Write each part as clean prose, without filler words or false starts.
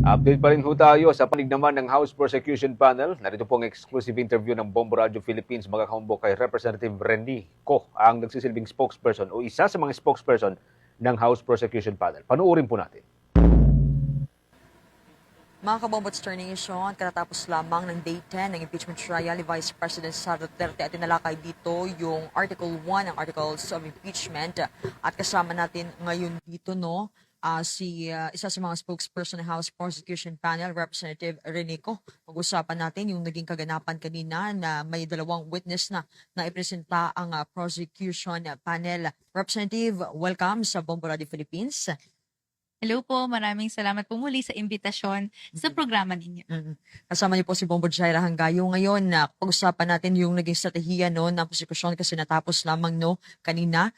Update pa rin ho tayo sa panig naman ng House Prosecution Panel. Narito po ang exclusive interview ng Bombo Radio Philippines magkakambo kay Representative Reni Co, ang nagsisilbing spokesperson o isa sa mga spokesperson ng House Prosecution Panel. Panuorin po natin. Mga kabombots nation, katatapos lamang ng Day 10 ng impeachment trial ni Vice President Sara Duterte at tinalakay dito yung Article 1 ng Articles of Impeachment. At kasama natin ngayon dito isa sa mga spokesperson ng House Prosecution Panel, Representative Renico. Pag-usapan natin yung naging kaganapan kanina na may dalawang witness na ipresenta ang Prosecution Panel. Representative, welcome sa Bombo Radio Philippines. Hello po, maraming salamat po muli sa imbitasyon sa programa ninyo. Kasama niyo po si Bombo Jaira Hanggayo ngayon na pag-usapan natin yung naging strategiya ng prosekusyon kasi natapos lamang kanina.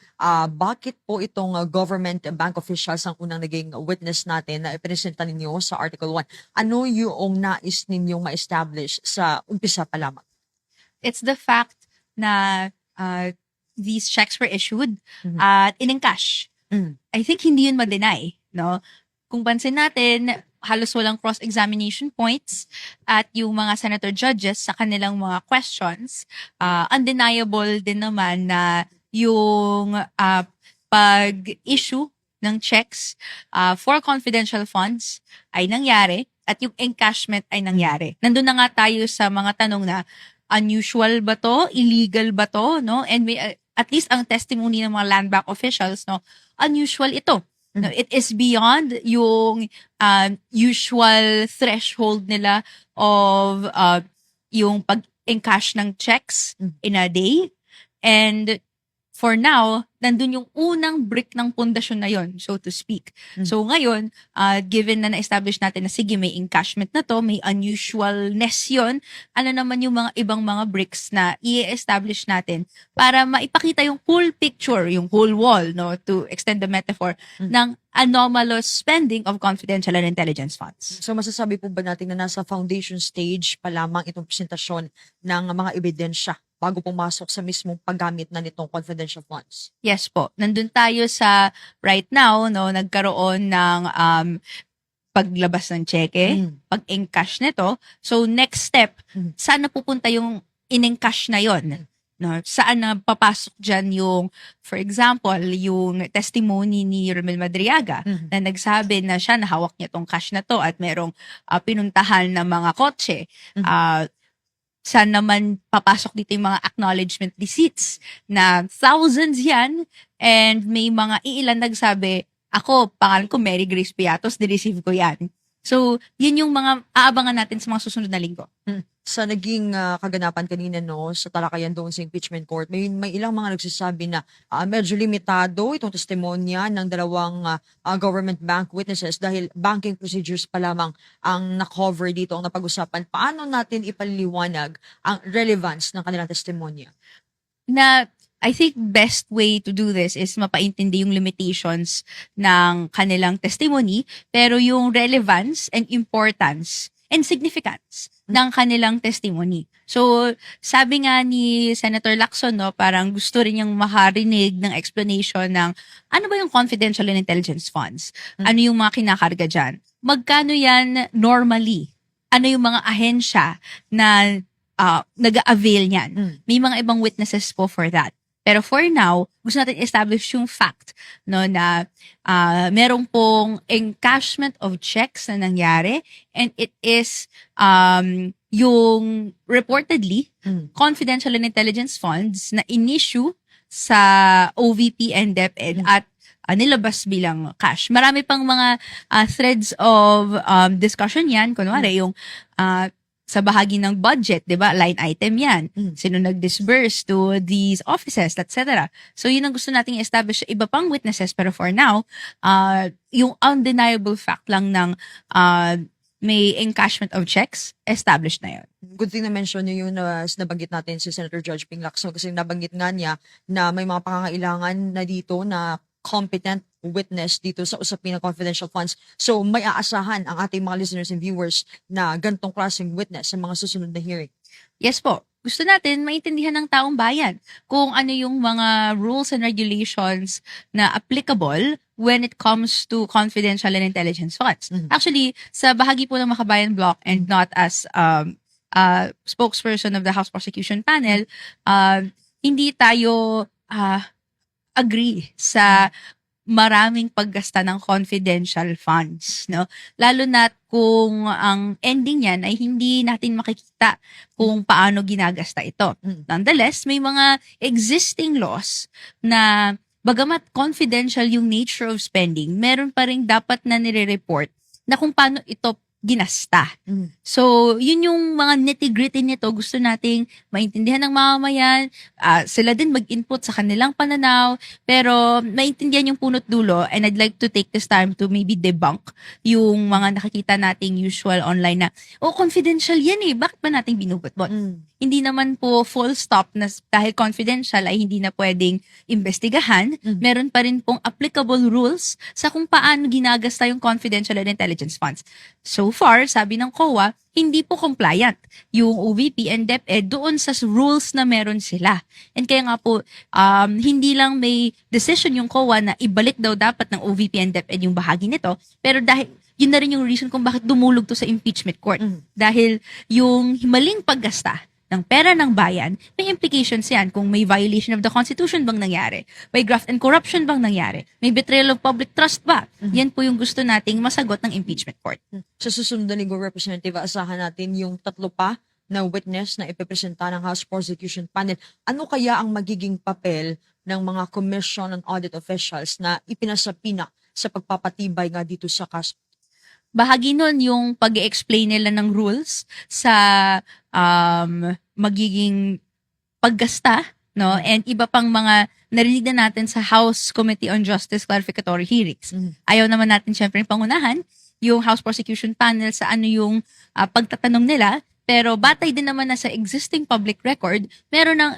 Bakit po itong government bank officials ang unang naging witness natin na ipresenta ninyo sa Article 1? Ano yung nais ninyong ma-establish sa umpisa pa lamang? It's the fact na these checks were issued at in-encash. I think hindi yun ma-deny. No? Kung pansin natin, halos walang cross-examination points at yung mga senator judges sa kanilang mga questions, undeniable din naman na yung pag-issue ng checks for confidential funds ay nangyari at yung encashment ay nangyari. Nandun na nga tayo sa mga tanong na unusual ba to? Illegal ba to? No? And at least ang testimony ng mga land bank officials, no, unusual ito. No, it is beyond yung usual threshold nila of yung pag-encash ng checks in a day. And for now, nandun yung unang brick ng pundasyon na yon, so to speak. So ngayon, given na na-establish natin na sige, may encashment na to, may unusualness yon, ano naman yung mga ibang mga bricks na i-establish natin para maipakita yung whole picture, yung whole wall, no, to extend the metaphor, ng anomalous spending of confidential and intelligence funds. So masasabi po ba natin na nasa foundation stage pa lamang itong presentasyon ng mga ebidensya bago pumasok sa mismong paggamit na nitong confidential funds? Yes po. Nandun tayo sa right now, no, nagkaroon ng paglabas ng cheque, pag-encash nito. So next step, saan napupunta yung in-encash na yon? No, saan na papasok dyan yung, for example, yung testimony ni Romel Madriaga na nagsabi na siya nahawak niya tong cash na to at merong pinuntahan na mga kotse. Saan naman papasok dito yung mga acknowledgement receipts na thousands yan and may mga iilan nagsabi, ako, pangalan ko Mary Grace Piatos, di-receive ko yan. So, yun yung mga aabangan natin sa mga susunod na linggo. Sa naging kaganapan kanina sa talakayan doon sa impeachment court, may ilang mga nagsasabi na medyo limitado itong testimonya ng dalawang government bank witnesses dahil banking procedures pa lamang ang na-cover dito, ang napag-usapan. Paano natin ipaliliwanag ang relevance ng kanilang testimonya? Na I think best way to do this is mapaintindi yung limitations ng kanilang testimony, pero yung relevance and importance and significance ng kanilang testimony. So, sabi nga ni Senator Lacson, no, parang gusto rin niyang makarinig ng explanation ng ano ba yung confidential and intelligence funds? Ano yung mga kinakarga dyan? Magkano yan normally? Ano yung mga ahensya na nag-avail niyan? May mga ibang witnesses po for that. Pero for now, gusto natin establish yung fact, no, na merong pong encashment of checks na nangyari and it is yung reportedly confidential and intelligence funds na in-issue sa OVP and DepEd at nilabas bilang cash. Marami pang mga threads of discussion yan. Kunwari, yung sa bahagi ng budget, di ba? Line item yan. Sino nag-disburse to these offices, etc. So, yun ang gusto nating establish sa iba pang witnesses. Pero for now, yung undeniable fact lang ng may encashment of checks, established na yun. Good thing na mention niyo yung nabanggit natin si Senator Judge Ping Lacson kasi nabanggit nga niya na may mga pangangailangan na dito na competent witness dito sa usapin ng confidential funds. So may aasahan ang ating mga listeners and viewers na gantong klaseng witness sa mga susunod na hearing. Yes po. Gusto natin maintindihan ng taong bayan kung ano yung mga rules and regulations na applicable when it comes to confidential and intelligence funds. Actually, sa bahagi po ng Makabayan Block and not as spokesperson of the House Prosecution Panel, hindi tayo agree sa maraming paggasta ng confidential funds, no? Lalo na kung ang ending niyan ay hindi natin makikita kung paano ginagasta ito. Nonetheless, may mga existing laws na bagamat confidential yung nature of spending, meron pa rin dapat na nire-report na kung paano ito ginasta. So, yun yung mga nitty-gritty nito. Gusto nating maintindihan ng mamamayan, sila din mag-input sa kanilang pananaw, pero maintindihan yung punot dulo, and I'd like to take this time to maybe debunk yung mga nakikita nating usual online na, confidential yan bakit ba nating binubot-bot? Hindi naman po full stop na dahil confidential ay hindi na pwedeng investigahan. Meron pa rin pong applicable rules sa kung paano ginagasta yung confidential and intelligence funds. So far, sabi ng COA, hindi po compliant yung OVP and DepEd doon sa rules na meron sila. And kaya nga po, hindi lang may decision yung COA na ibalik daw dapat ng OVP and DepEd yung bahagi nito, pero dahil yun na rin yung reason kung bakit dumulog to sa impeachment court. Dahil yung maling paggasta ng pera ng bayan, may implications yan kung may violation of the Constitution bang nangyari, may graft and corruption bang nangyari, may betrayal of public trust ba. Yan po yung gusto nating masagot ng impeachment court. Sa susunod na linggo, Representative, asahan natin yung 3 pa na witness na ipepresenta ng House Prosecution Panel. Ano kaya ang magiging papel ng mga commission and audit officials na ipinasapina sa pagpapatibay nga dito sa kaso? Bahagi nun yung pag-explain nila ng rules sa magiging paggasta, no? And iba pang mga narinig na natin sa House Committee on Justice Clarificatory Hearings. Ayaw naman natin syempre pangunahan yung House Prosecution Panel sa ano yung pagtatanong nila, pero batay din naman na sa existing public record, meron ng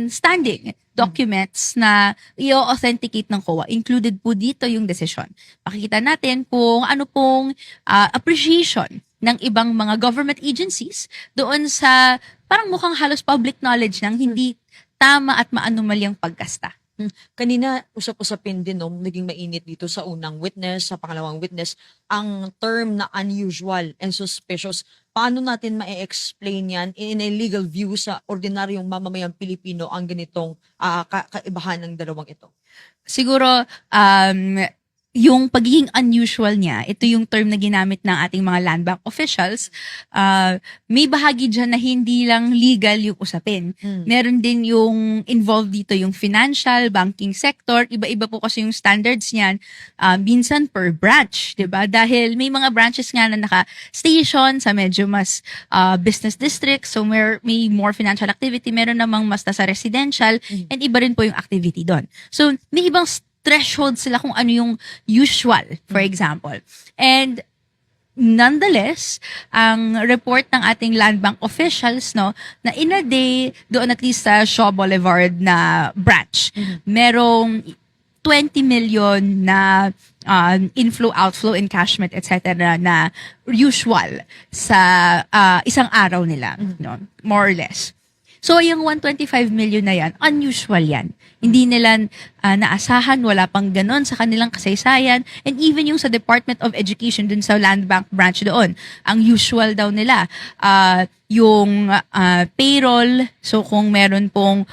standing documents na i-authenticate ng COA. Included po dito yung decision. Makikita natin kung ano pong appreciation ng ibang mga government agencies doon sa parang mukhang halos public knowledge ng hindi tama at maanumalyang paggasta. Kanina, usap-usapin din, naging mainit dito sa unang witness, sa pangalawang witness, ang term na unusual and suspicious. Paano natin ma-explain yan in a legal view sa ordinaryong mamamayang Pilipino ang ganitong kaibahan ng dalawang ito? Siguro, yung pagiging unusual niya, ito yung term na ginamit ng ating mga land bank officials, may bahagi dyan na hindi lang legal yung usapin. Meron din yung involved dito yung financial, banking sector, iba-iba po kasi yung standards niyan, minsan per branch, 'di ba? Dahil may mga branches nga na naka-station sa medyo mas business district, so may more financial activity, meron namang mas nasa residential, and iba rin po yung activity doon. So, may ibang threshold sila kung ano yung usual, for example. And nonetheless, ang report ng ating land bank officials, no, na in a day, doon at least sa Shaw Boulevard na branch, merong 20 million na inflow, outflow, encashment, etc. na usual sa isang araw nila, no, more or less. So, yung 125 million na yan, unusual yan. Hindi nila naasahan, wala pang ganon sa kanilang kasaysayan. And even yung sa Department of Education dun sa Land Bank branch doon, ang usual daw nila, yung payroll, so kung meron pong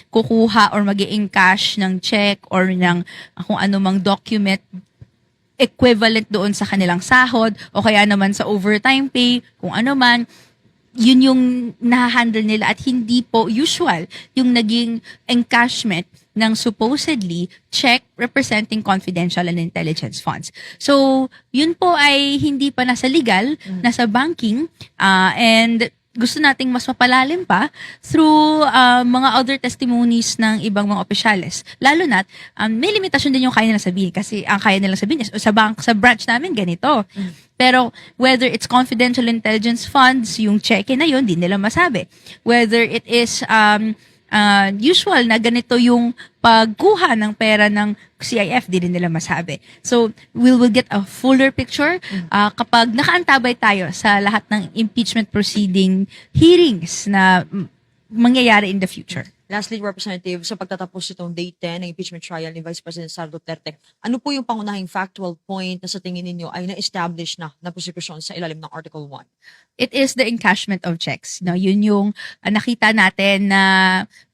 kukuha or mag-i-encash ng check or ng kung anumang document, equivalent doon sa kanilang sahod o kaya naman sa overtime pay, kung ano man, yun yung nahahandle nila at hindi po usual yung naging encashment ng supposedly check representing confidential and intelligence funds. So, yun po ay hindi pa nasa legal, nasa banking, and gusto nating mas mapalalim pa through mga other testimonies ng ibang mga opisyales. Lalo na, may limitasyon din yung kaya nilang sabihin kasi ang kaya nilang sabihin is, sa branch namin ganito. Pero whether it's confidential intelligence funds, yung cheque na yun, di nila masabi. Whether it is usual na ganito yung pagkuha ng pera ng CIF, di rin nila masabi. So, we will get a fuller picture kapag nakaantabay tayo sa lahat ng impeachment proceeding hearings na mangyayari in the future. Lastly, Representative, sa pagtatapos itong Day 10 ng impeachment trial ni Vice President Sara Duterte, ano po yung pangunahing factual point na sa tingin ninyo ay na-establish na prosecution sa ilalim ng Article 1? It is the encashment of checks. No, yun yung nakita natin na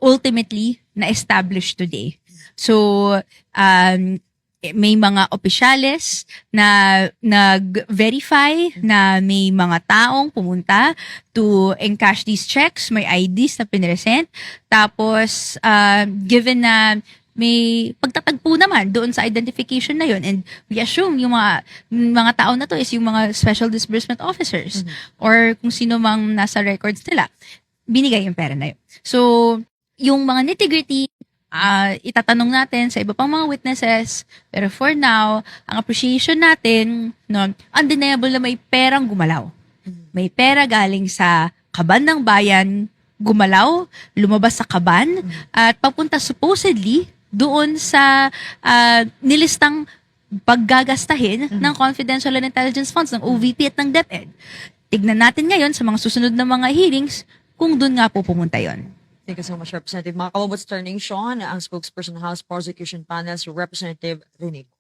ultimately na-establish today. So, may mga opisyales na nag-verify na may mga taong pumunta to encash these checks, may IDs na pinresent. Tapos, given na may pagtatagpo naman doon sa identification na yun, and we assume yung mga tao na to is yung mga special disbursement officers or kung sino mang nasa records nila, binigay yung pera na yun. So, yung mga nitty-gritty, itatanong natin sa iba pang mga witnesses. Pero for now, ang appreciation natin, no, undeniable na may perang gumalaw. May pera galing sa kaban ng bayan, gumalaw, lumabas sa kaban, at papunta supposedly doon sa nilistang paggagastahin ng confidential and intelligence funds ng OVP at ng DepEd. Tignan natin ngayon sa mga susunod na mga hearings kung doon nga po pumunta yon. Thank you so much, Representative. Mga kababats, turning Sean, ang spokesperson ng House Prosecution Panel, si Representative Rene Ko.